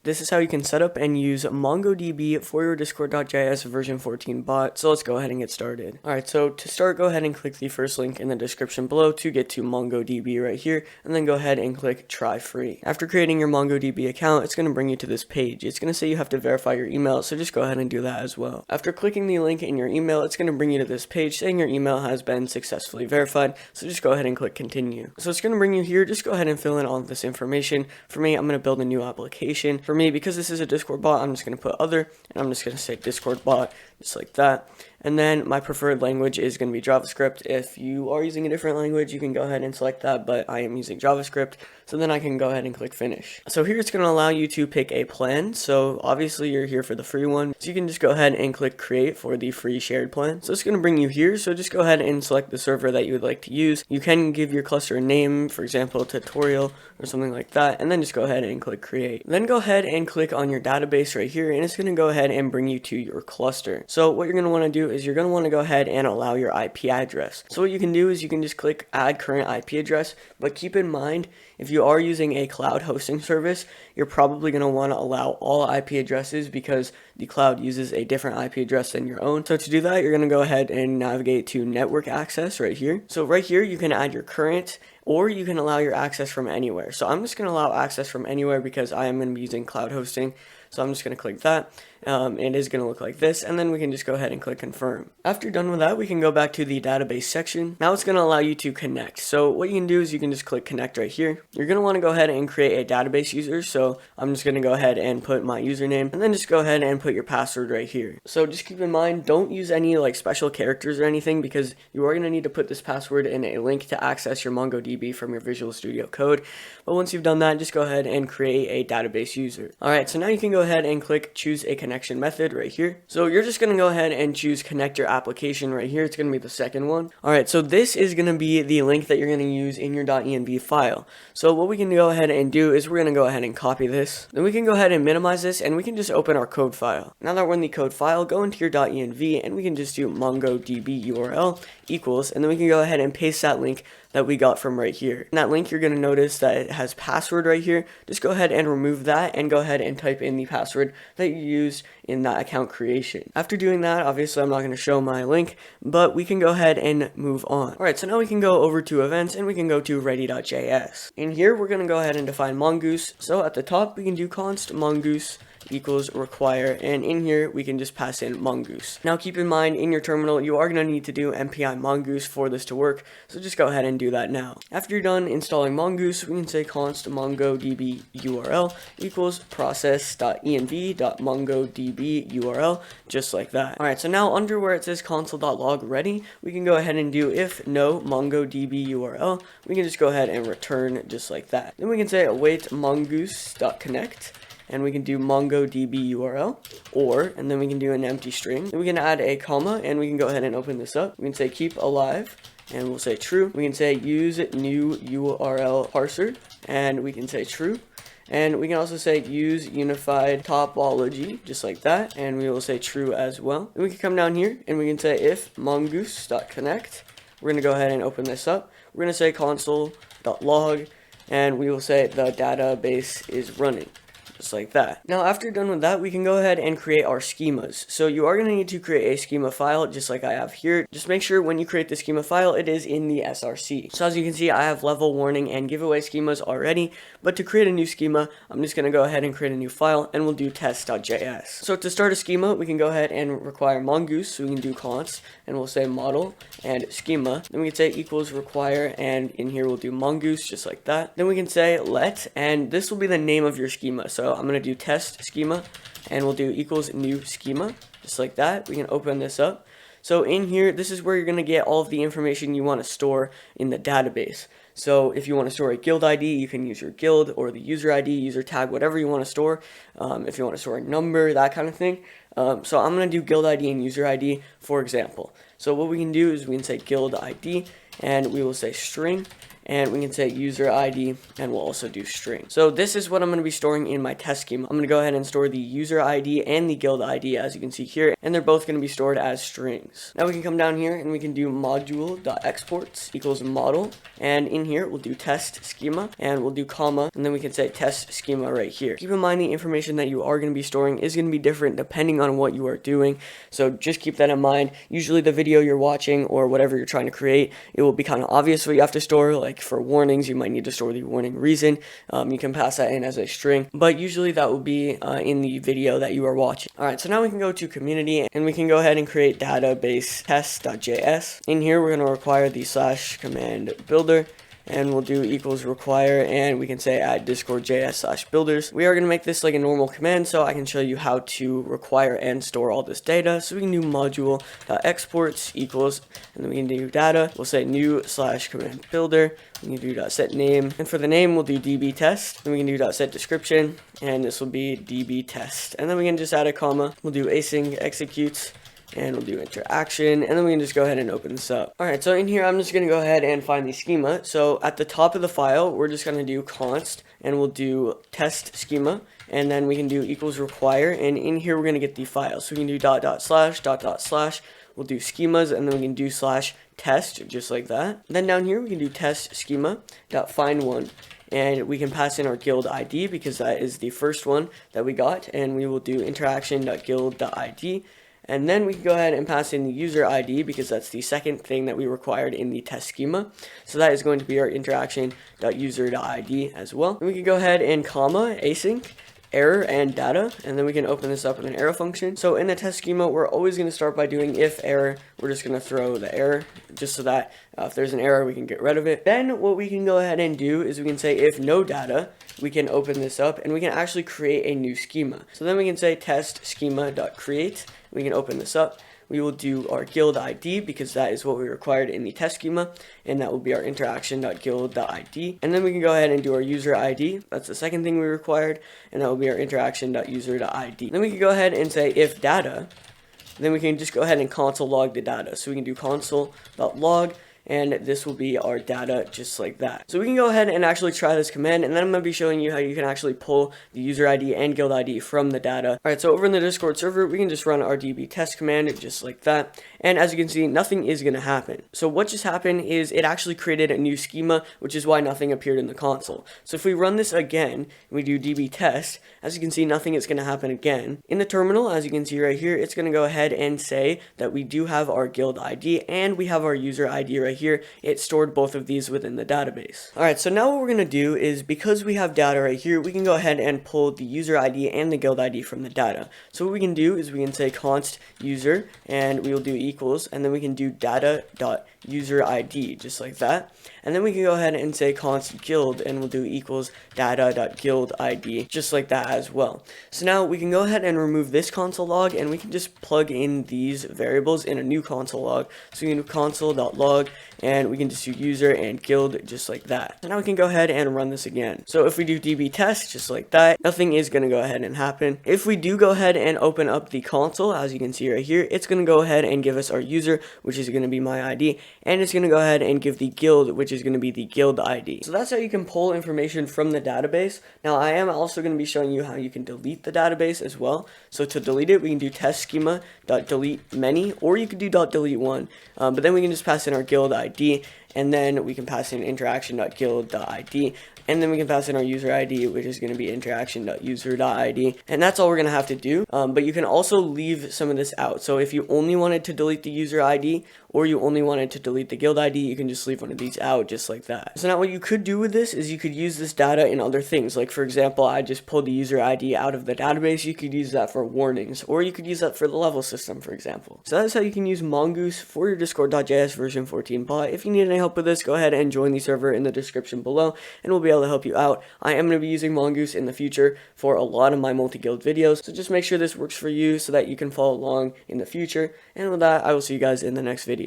this is how you can set up and use MongoDB for your Discord.js version 14 bot. So let's go ahead and get started. Alright, so to start, go ahead and click the first link in the description below to get to MongoDB right here, and then go ahead and click try free. After creating your MongoDB account, it's going to bring you to this page. It's going to say you have to verify your email, so just go ahead and do that as well. After clicking the link in your email, it's going to bring you to this page saying your email has been successfully verified, so just go ahead and click continue. So it's going to bring you here. Just go ahead and fill in all of this information. For me, I'm going to build a new application. For me, because this is a Discord bot, I'm just going to put other, and I'm just going to say Discord bot, just like that. And then my preferred language is going to be JavaScript. If you are using a different language, you can go ahead and select that, but I am using JavaScript, so then I can go ahead and click finish. So here it's going to allow you to pick a plan. So obviously you're here for the free one, so you can just go ahead and click create for the free shared plan. So it's going to bring you here, so just go ahead and select the server that you would like to use. You can give your cluster a name, for example, tutorial or something like that, and then just go ahead and click create. Then go ahead and click on your database right here, and it's going to go ahead and bring you to your cluster. So what you're going to want to do is you're going to want to go ahead and allow your IP address. So what you can do is you can just click add current IP address, but keep in mind, if you are using a cloud hosting service, you're probably going to want to allow all IP addresses because the cloud uses a different IP address than your own. So to do that, you're going to go ahead and navigate to network access right here. So right here, you can add your current, or you can allow your access from anywhere. So I'm just going to allow access from anywhere because I am going to be using cloud hosting. So I'm just going to click that. It is going to look like this, and then we can just go ahead and click confirm. After done with that, we can go back to the database section. Now it's going to allow you to connect. So what you can do is you can just click connect right here. You're going to want to go ahead and create a database user. So I'm just going to go ahead and put my username, and then just go ahead and put your password right here. So just keep in mind, don't use any like special characters or anything because you are going to need to put this password in a link to access your MongoDB from your Visual Studio Code. But once you've done that, just go ahead and create a database user. Alright, so now you can go ahead and click choose a connection method right here. So you're just going to go ahead and choose connect your application right here. It's going to be the second one. Alright, so this is going to be the link that you're going to use in your .env file. So what we can go ahead and do is we're going to go ahead and copy this. Then we can go ahead and minimize this, and we can just open our code file. Now that we're in the code file, go into your .env, and we can just do MongoDB URL equals, and then we can go ahead and paste that link that we got from right here. In that link, you're going to notice that it has password right here. Just go ahead and remove that and go ahead and type in the password that you used in that account creation. After doing that, obviously I'm not going to show my link, but we can go ahead and move on. Alright, so now we can go over to events and we can go to ready.js. In here, we're going to go ahead and define mongoose. So at the top, we can do const mongoose equals require, and in here we can just pass in mongoose. Now keep in mind, in your terminal you are going to need to do npm mongoose for this to work, so just go ahead and do that now. After you're done installing mongoose, we can say const mongodb url equals process.env.mongodb url, just like that. Alright, so now under where it says console.log ready, we can go ahead and do if no mongodb url. We can just go ahead and return just like that. Then we can say await mongoose.connect, and we can do MongoDB URL, and then we can do an empty string. Then we can add a comma, and we can go ahead and open this up. We can say keep alive, and we'll say true. We can say use new URL parser, and we can say true. And we can also say use unified topology, just like that, and we will say true as well. And we can come down here, and we can say if mongoose.connect. We're going to go ahead and open this up. We're going to say console.log, and we will say the database is running. Just like that. Now after done with that, we can go ahead and create our schemas. So you are going to need to create a schema file just like I have here. Just make sure when you create the schema file, it is in the src. So as you can see, I have level warning and giveaway schemas already, but to create a new schema, I'm just going to go ahead and create a new file, and we'll do test.js. So to start a schema, we can go ahead and require mongoose, so we can do const, and we'll say model and schema. Then we can say equals require, and in here we'll do mongoose, just like that. Then we can say let, and this will be the name of your schema. So I'm going to do test schema, and we'll do equals new schema, just like that. We can open this up. So in here, this is where you're going to get all of the information you want to store in the database. So if you want to store a guild ID, you can use your guild or the user ID, user tag, whatever you want to store. If you want to store a number, that kind of thing. So I'm going to do guild ID and user ID, for example. So what we can do is we can say guild ID, and we will say string, and we can say user ID, and we'll also do string. So this is what I'm going to be storing in my test schema. I'm going to go ahead and store the user ID and the guild ID, as you can see here, and they're both going to be stored as strings. Now we can come down here and we can do module.exports equals model, and in here we'll do test schema, and we'll do comma, and then we can say test schema right here. Keep in mind the information that you are going to be storing is going to be different depending on what you are doing, so just keep that in mind. Usually the video you're watching or whatever you're trying to create, it will be kind of obvious what you have to store. Like for warnings, you might need to store the warning reason. You can pass that in as a string, but usually that will be in the video that you are watching. Alright, so now we can go to community and we can go ahead and create database test.js. In here we're going to require the /command builder, and we'll do equals require, and we can say add discord.js/builders. We are going to make this like a normal command so I can show you how to require and store all this data. So we can do module.exports equals, and then we can do data. We'll say new /command builder. We can do .set name, and for the name we'll do db test. Then we can do .set description, and this will be db test. And then we can just add a comma. We'll do async executes, and we'll do interaction, and then we can just go ahead and open this up. Alright, so in here I'm just going to go ahead and find the schema. So at the top of the file we're just going to do const, and we'll do test schema, and then we can do equals require, and in here we're going to get the file. So we can do // we'll do schemas, and then we can do /test, just like that. Then down here we can do test schema.find one, and we can pass in our guild ID because that is the first one that we got, and we will do interaction.guild.id. And then we can go ahead and pass in the user ID because that's the second thing that we required in the test schema. So that is going to be our interaction.user.id as well. And we can go ahead and comma async error and data, and then we can open this up with an arrow function. So in the test schema we're always going to start by doing if error. We're just going to throw the error just so that if there's an error we can get rid of it. Then what we can go ahead and do is we can say if no data, we can open this up and we can actually create a new schema. So then we can say test schema.create. We can open this up. We will do our guild ID because that is what we required in the test schema, and that will be our interaction.guild.id. And then we can go ahead and do our user ID. That's the second thing we required, and that will be our interaction.user.id. Then we can go ahead and say if data, then we can just go ahead and console log the data. So we can do console.log, and this will be our data just like that. So we can go ahead and actually try this command, and then I'm going to be showing you how you can actually pull the user ID and guild ID from the data. Alright, so over in the Discord server, we can just run our db test command just like that, and as you can see, nothing is going to happen. So what just happened is it actually created a new schema, which is why nothing appeared in the console. So if we run this again, and we do db test, as you can see, nothing is going to happen again. In the terminal, as you can see right here, it's going to go ahead and say that we do have our guild ID and we have our user ID right here. It stored both of these within the database. Alright, so now what we're going to do is, because we have data right here, we can go ahead and pull the user ID and the guild ID from the data. So what we can do is we can say const user, and we will do equals, and then we can do data.user ID, just like that. And then we can go ahead and say const guild, and we'll do equals data.guild ID, just like that as well. So now we can go ahead and remove this console log, and we can just plug in these variables in a new console log. So we can do console.log, and we can just do user and guild just like that. So now we can go ahead and run this again. So if we do db test just like that, nothing is going to go ahead and happen. If we do go ahead and open up the console, as you can see right here, it's going to go ahead and give us our user, which is going to be my ID, and it's going to go ahead and give the guild, which is going to be the guild ID. So that's how you can pull information from the database. Now I am also going to be showing you how you can delete the database as well. So to delete it, we can do test schema.delete many, or you could do .delete one, but then we can just pass in our guild ID, and then we can pass in interaction.guild.id, and then we can pass in our user ID, which is going to be interaction.user.id, and that's all we're going to have to do. But you can also leave some of this out. So if you only wanted to delete the user ID, or you only wanted to delete the guild ID, you can just leave one of these out just like that. So now what you could do with this is you could use this data in other things. Like for example, I just pulled the user ID out of the database. You could use that for warnings, or you could use that for the level system, for example. So that's how you can use Mongoose for your Discord.js version 14 bot. If you need any help with this, go ahead and join the server in the description below, and we'll be able to help you out. I am going to be using Mongoose in the future for a lot of my multi-guild videos, so just make sure this works for you so that you can follow along in the future. And with that, I will see you guys in the next video.